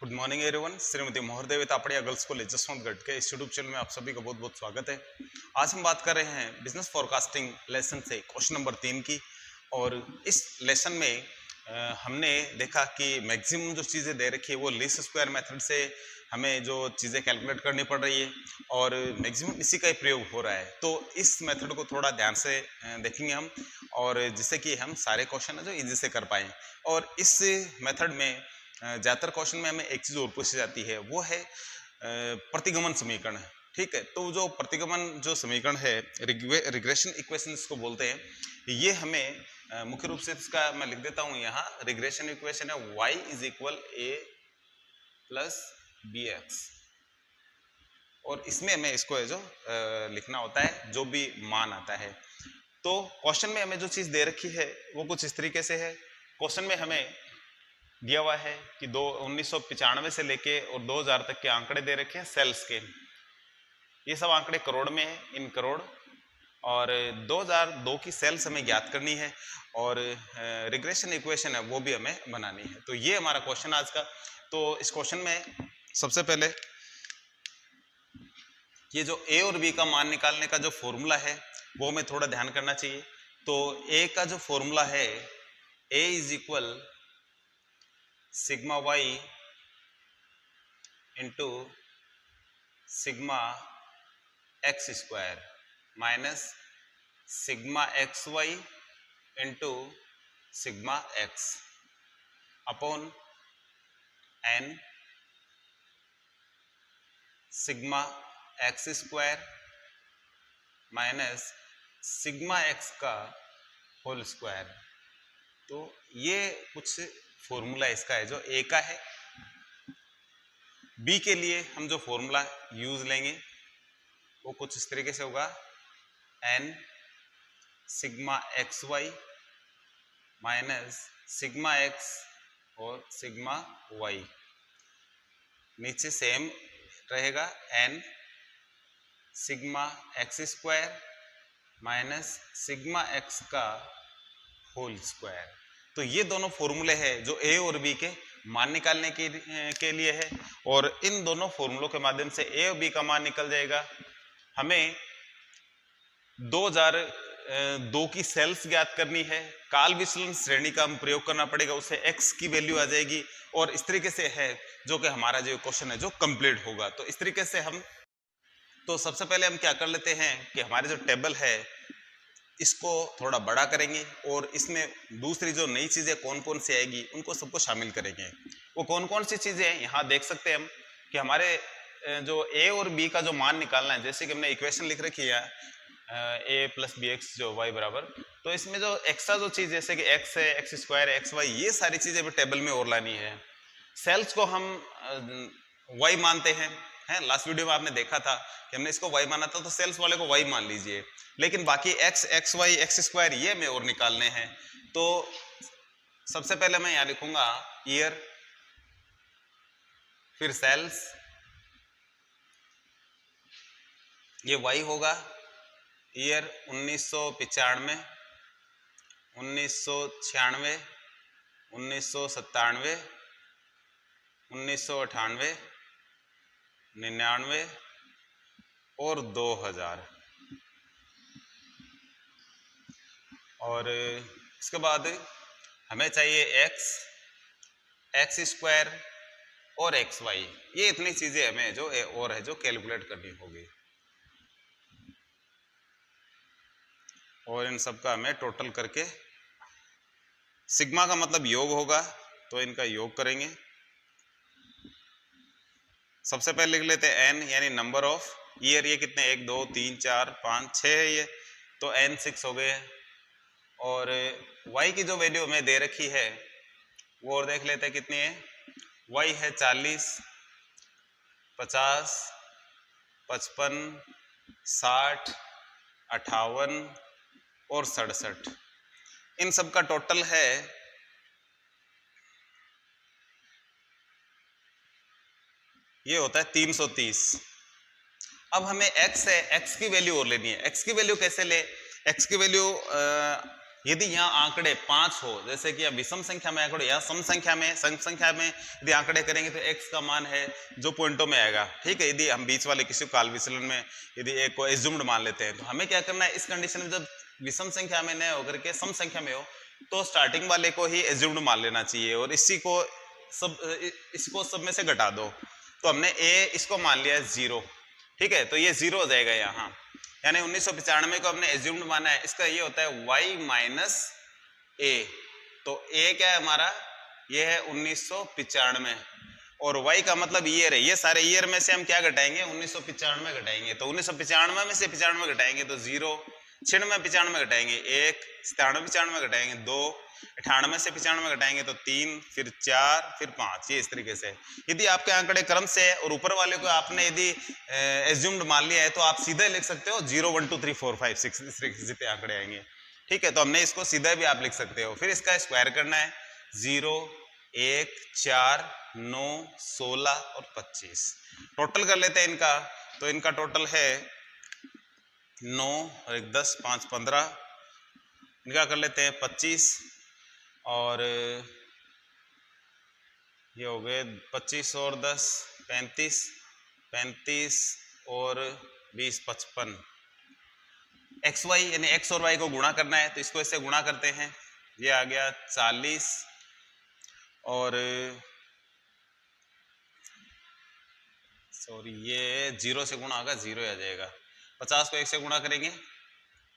Good morning everyone. Shrimati Mohardevi Tapadia girls college Jaswantgarh के इस YouTube channel में आप सभी का बहुत बहुत स्वागत है। आज हम बात कर रहे हैं बिजनेस फॉरकास्टिंग लेसन से क्वेश्चन नंबर 3 की। और इस लेसन में हमने देखा कि मैक्सिमम जो चीज़ें दे रखी है वो लीस्ट स्क्वायर मेथड से हमें जो चीज़ें कैलकुलेट करनी पड़ रही है और मैक्सिमम इसी का ही प्रयोग हो रहा है। तो इस मेथड को थोड़ा ध्यान से देखेंगे हम, और जिससे कि हम सारे क्वेश्चन है जो इजी से कर पाएँ। और इस मेथड में ज़्यादातर क्वेश्चन में हमें एक चीज़ और पूछी जाती है, वो है प्रतिगमन समीकरण। ठीक है, तो जो प्रतिगमन जो समीकरण है, रिग्रेशन इक्वेशन इसको बोलते हैं, ये हमें मुख्य रूप से इसका मैं लिख देता हूँ यहाँ। रिग्रेशन इक्वेशन है y is equal a plus B X, और इसमें हमें इसको है जो लिखना होता है जो भी मान आता है। तो क्वेश्चन में हमें जो चीज़ दे रखी है वो कुछ इस तरीके से है। क्वेश्चन में हमें दिया हुआ है कि 1995 से लेके और 2000 तक के आंकड़े दे रखे हैं सेल्स के। ये सब आंकड़े करोड़ में है, इन करोड़। और 2002 की सेल्स हमें ज्ञात करनी है और रिग्रेशन इक्वेशन है वो भी हमें बनानी है। तो ये हमारा क्वेश्चन आज का। तो इस क्वेश्चन में सबसे पहले ये जो ए और बी का मान निकालने का जो फॉर्मूला है वो हमें थोड़ा ध्यान करना चाहिए। तो ए का जो फॉर्मूला है, A is equal sigma Y into sigma X square minus sigma X Y into sigma X upon N sigma X square minus sigma X का होल स्क्वायर। तो ये कुछ फॉर्मूला इसका है जो ए का है। बी के लिए हम जो फॉर्मूला यूज लेंगे वो कुछ इस तरीके से होगा, N sigma X Y minus sigma X और सिग्मा वाई। नीचे सेम रहेगा, N sigma X square minus sigma X का होल स्क्वायर। तो ये दोनों फॉर्मूले हैं जो ए और बी के मान निकालने के लिए है, और इन दोनों फॉर्मूलों के माध्यम से ए और बी का मान निकल जाएगा। हमें 2002 की सेल्स ज्ञात करनी है, काल विचलन श्रेणी का हम प्रयोग करना पड़ेगा, उससे एक्स की वैल्यू आ जाएगी। और इस तरीके से है जो कि हमारा जो क्वेश्चन है जो कंप्लीट होगा। तो इस तरीके से हम, तो सबसे पहले हम क्या कर लेते हैं कि हमारे जो टेबल है इसको थोड़ा बड़ा करेंगे और इसमें दूसरी जो नई चीज़ें कौन कौन सी आएगी उनको सबको शामिल करेंगे। वो कौन कौन सी चीज़ें हैं यहाँ देख सकते हैं हम कि हमारे जो ए और बी का जो मान निकालना है, जैसे कि हमने इक्वेशन लिख रखी है ए प्लस बी एक्स जो वाई बराबर, तो इसमें जो एक्स्ट्रा जो चीज़ जैसे कि एक्स है, एक्स स्क्वायर है, एक्स वाई, ये सारी चीज़ें भी टेबल में और लानी है। सेल्स को हम वाई मानते हैं, लास्ट वीडियो में आपने देखा था कि हमने इसको वाई माना था, तो सेल्स वाले को वाई मान लीजिए। लेकिन बाकी X, X Y, X square ये हमें और निकालने हैं। तो सबसे पहले मैं यहाँ लिखूंगा ईयर, फिर सेल्स, ये वाई होगा, ईयर 1995, 1996, 1997, 1998, 99 और 2000। और इसके बाद हमें चाहिए एक्स, एक्स स्क्वायर और एक्स वाई। ये इतनी चीजें हमें जो और है जो कैलकुलेट करनी होगी, और इन सब का हमें टोटल करके, सिग्मा का मतलब योग होगा तो इनका योग करेंगे। सबसे पहले लिख लेते हैं एन यानी नंबर ऑफ ईयर। ये कितने, 1 2 3 4 5 6 है ये, तो एन 6 हो गए। और y की जो वैल्यू हमें दे रखी है वो और देख लेते हैं कितनी है। y है 40, 50, 55, 60, 58 और 67। इन सब का टोटल है ये होता है 330। अब हमें x है, x की वैल्यू और लेनी है। x की वैल्यू कैसे ले, x की वैल्यू यदि यहाँ आंकड़े 5 हो, जैसे कि अब विषम संख्या में आंकड़े, या सम संख्या में यदि आंकड़े करेंगे तो x का मान है जो पॉइंटों में आएगा, ठीक है। यदि हम बीच वाले किसी काल विचलन में यदि एक को एज्यूम्ड मान लेते हैं, तो हमें क्या करना है, इस कंडीशन में जब विषम संख्या में न होकर के सम संख्या में हो तो स्टार्टिंग वाले को ही एज्यूम्ड मान लेना चाहिए और इसको सब में से घटा दो। तो हमने a इसको मान लिया है 0, ठीक है, तो ये 0 हो जाएगा यहाँ, यानी 1995 को हमने एज्यूम्ड माना है। इसका ये होता है y माइनस a, तो a क्या है हमारा, ये है 1995 और y का मतलब ईयर है। ये सारे ईयर में से हम क्या घटाएंगे, 1995 घटाएंगे, तो 1995 में से 95 घटाएंगे तो 0, 96 95 घटाएंगे 1, 97 95 घटाएंगे 2, 98 से 95 घटाएंगे तो 3, फिर 4, फिर 5, ये इस तरीके से। यदि आपके आंकड़े क्रम से है और ऊपर वाले को आपने यदि एज्यूम्ड मान लिया है तो आप सीधे लिख सकते हो 0 1 2 3 4 5 6 इस तरीके से जितने आंकड़े आएंगे, ठीक है। तो हमने इसको सीधा भी आप लिख सकते हो। फिर इसका स्क्वायर करना है, 0 1 4 9 16 और 25, टोटल कर लेते हैं इनका। तो इनका टोटल है 9 और 1 10 5 15, इनका कर लेते हैं 25 और ये हो गए 25 और 10 35, 35 और 20 55। एक्स वाई यानी एक्स और वाई को गुणा करना है, तो इसको इससे गुणा करते हैं, ये आ गया 40 और सॉरी ये 0 से गुणा होगा, 0 आ जाएगा। 50 को 1 से गुणा करेंगे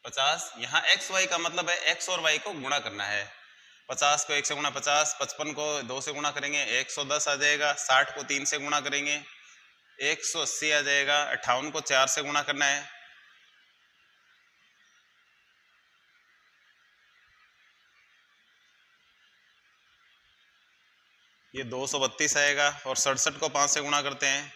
50, यहाँ एक्स वाई का मतलब है एक्स और वाई को गुणा करना है। 50 को 1 से गुणा 50, 55 को 2 से गुणा करेंगे 110 आ जाएगा, 60 को 3 से गुणा करेंगे 180 आ जाएगा, 58 को 4 से गुणा करना है, ये 232 आएगा, और 67 को 5 से गुणा करते हैं,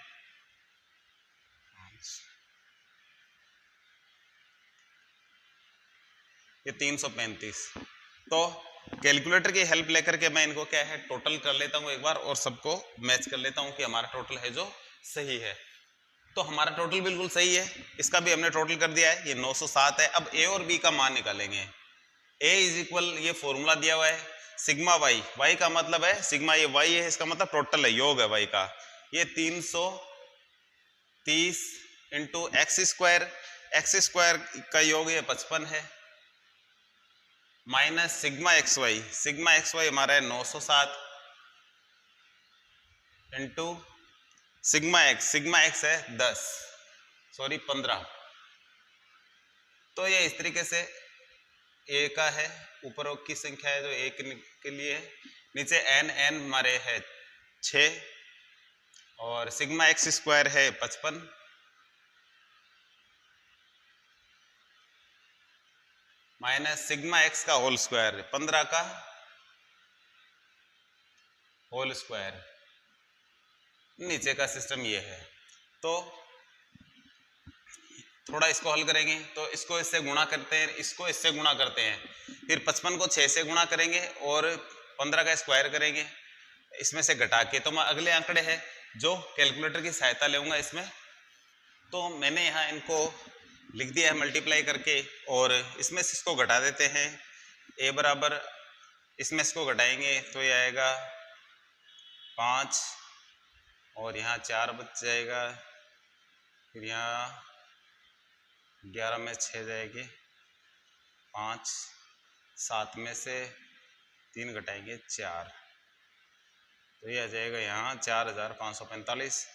ये 335। तो कैलकुलेटर की हेल्प लेकर के मैं इनको क्या है टोटल कर लेता हूँ एक बार और सबको मैच कर लेता हूँ कि हमारा टोटल है जो सही है। तो हमारा टोटल बिल्कुल सही है, इसका भी हमने टोटल कर दिया है, ये 907 है। अब ए और बी का मान निकालेंगे। ए इज इक्वल, ये फॉर्मूला दिया हुआ है, सिग्मा वाई, वाई का मतलब है सिग्मा, ये वाई है इसका मतलब टोटल है, योग है वाई का, ये 330 इंटू एक्स स्क्वायर का योग ये 55 है, माइनस सिग्मा एक्स वाई हमारा है 907 इंटू सिग्मा एक्स है 15। तो ये इस तरीके से ए का है, ऊपर की संख्या है जो ए के लिए, नीचे एन हमारे है 6 और सिग्मा एक्स स्क्वायर है 55 माइनस सिग्मा एक्स का होल स्क्वायर 15 का होल स्क्वायर, नीचे का सिस्टम ये है। तो थोड़ा इसको हल करेंगे तो इसको इससे गुणा करते हैं, इसको इससे गुणा करते हैं, फिर 55 को 6 से गुणा करेंगे और 15 का स्क्वायर करेंगे, इसमें से घटा के तो मैं अगले आंकड़े हैं जो कैलकुलेटर की सहायता लूंगा इसमें। तो मैंने यहाँ इनको लिख दिया है मल्टीप्लाई करके, और इसमें से इसको घटा देते हैं, ए बराबर इसमें इसको घटाएंगे तो ये आएगा 5 और यहाँ 4 बच जाएगा, फिर यहाँ 11 में 6 जाएगी, 5 7 में से 3 घटाएंगे 4, तो ये आ जाएगा यहाँ 4545,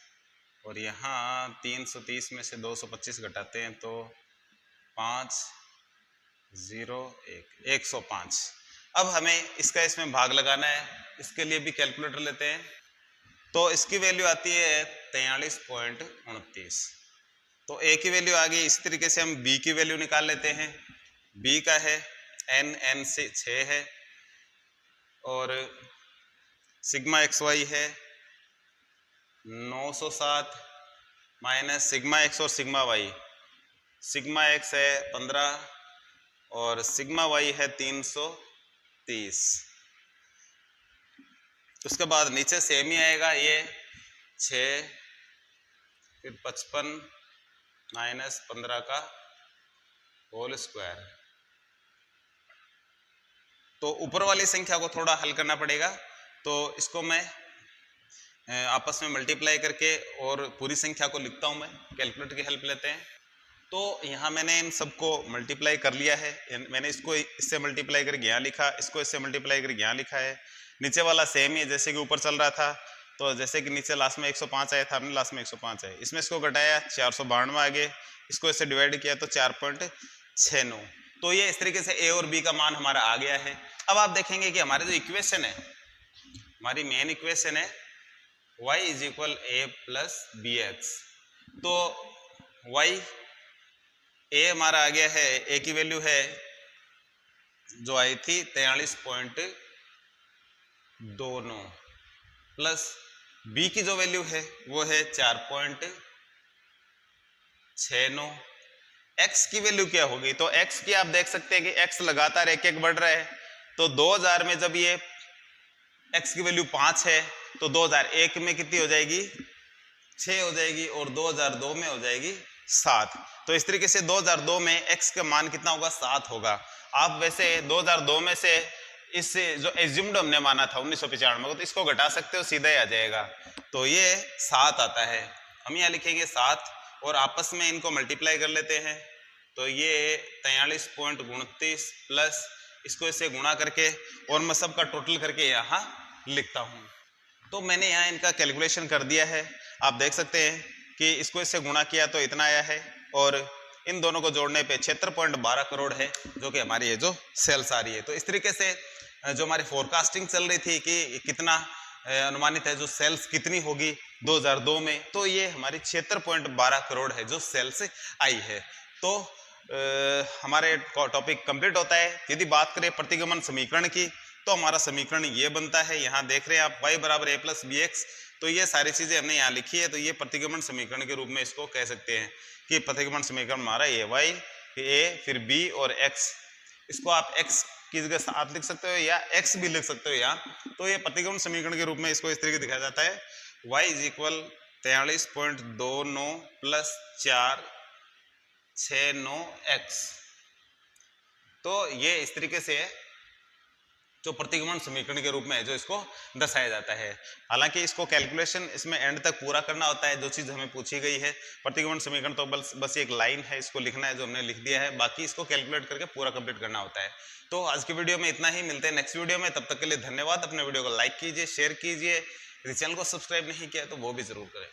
और यहाँ 330 में से 225 घटाते हैं तो 5 0 1 105। अब हमें इसका इसमें भाग लगाना है, इसके लिए भी कैलकुलेटर लेते हैं। तो इसकी वैल्यू आती है 43.29। तो ए की वैल्यू आ गई, इस तरीके से हम बी की वैल्यू निकाल लेते हैं। बी का है एन से 6 है और सिग्मा एक्स वाई है 907 माइनस सिग्मा एक्स और सिग्मा वाई, सिग्मा एक्स है 15 और सिग्मा वाई है 330। उसके बाद नीचे सेम ही आएगा, ये 6 फिर 55 माइनस 15 का होल स्क्वायर, तो ऊपर वाली संख्या को थोड़ा हल करना पड़ेगा, तो इसको मैं आपस में मल्टीप्लाई करके और पूरी संख्या को लिखता हूँ। मैं कैलकुलेटर की हेल्प लेते हैं। तो यहाँ मैंने इन सबको मल्टीप्लाई कर लिया है। मैंने इसको इससे मल्टीप्लाई करके यहाँ लिखा, इसको इससे मल्टीप्लाई करके यहाँ लिखा है। नीचे वाला सेम ही है जैसे कि ऊपर चल रहा था। तो जैसे कि नीचे लास्ट में 105 आया था, हमने लास्ट में 105 आया, इसमें इसको घटाया 492 आ गए, इसको इससे डिवाइड किया तो 4.69। तो ये इस तरीके से ए और बी का मान हमारा आ गया है। अब आप देखेंगे कि हमारे जो इक्वेशन है, हमारी मेन इक्वेशन है y is equal A plus B X. तो y ए हमारा आ गया है, ए की वैल्यू है जो आई थी 43.29 प्लस बी की जो वैल्यू है वो है 4.69। एक्स की वैल्यू क्या होगी? तो एक्स की आप देख सकते हैं कि एक्स लगातार एक एक बढ़ रहा है। तो 2000 में जब ये एक्स की वैल्यू 5 है तो 2001 में कितनी हो जाएगी? 6 हो जाएगी, और 2002 में हो जाएगी 7। तो इस तरीके से 2002 में एक्स का मान कितना होगा? 7 होगा। आप वैसे 2002 में से इससे जो एज्यूम्ड हमने माना था 1995 को, तो इसको घटा सकते हो, सीधा ही आ जाएगा। तो ये 7 आता है। हम यहाँ लिखेंगे 7 और आपस में इनको मल्टीप्लाई कर लेते हैं। तो ये 43.29 प्लस इसको इससे गुणा करके और मैं सबका टोटल करके यहाँ लिखता हूँ। तो मैंने यहाँ इनका कैलकुलेशन कर दिया है। आप देख सकते हैं कि इसको इससे गुणा किया तो इतना आया है, और इन दोनों को जोड़ने पे 76.12 करोड़ है जो कि हमारी ये जो सेल्स आ रही है। तो इस तरीके से जो हमारी फोरकास्टिंग चल रही थी कि कितना अनुमानित है जो सेल्स कितनी होगी 2002 में, तो ये हमारी 76.12 करोड़ है जो सेल्स आई है। तो हमारे टॉपिक कंप्लीट होता है। यदि बात करें प्रतिगमन समीकरण की, तो हमारा समीकरण ये बनता है, यहाँ देख रहे हैं आप y बराबर a प्लस बी एक्स। तो ये सारी चीजें हमने यहाँ लिखी है। तो ये प्रतिगमन समीकरण के रूप में इसको कह सकते हैं कि प्रतिगमन समीकरण हमारा ये y, a, फिर b और x। इसको आप x की जगह 7 लिख सकते हो या x भी लिख सकते हो यहाँ। तो ये प्रतिगमन समीकरण के रूप में इसको इस तरीके दिखाया जाता है, y is equal 43.29 plus 469x। तो ये इस तरीके से है जो प्रतिगमन समीकरण के रूप में है जो इसको दर्शाया जाता है। हालांकि इसको कैलकुलेशन इसमें एंड तक पूरा करना होता है, जो चीज़ हमें पूछी गई है। प्रतिगमन समीकरण तो बस एक लाइन है, इसको लिखना है जो हमने लिख दिया है, बाकी इसको कैलकुलेट करके पूरा कंप्लीट करना होता है। तो आज की वीडियो में इतना ही, मिलते हैं नेक्स्ट वीडियो में। तब तक के लिए धन्यवाद। अपने वीडियो को लाइक कीजिए, शेयर कीजिए। यदि चैनल को सब्सक्राइब नहीं किया तो वो भी जरूर करें।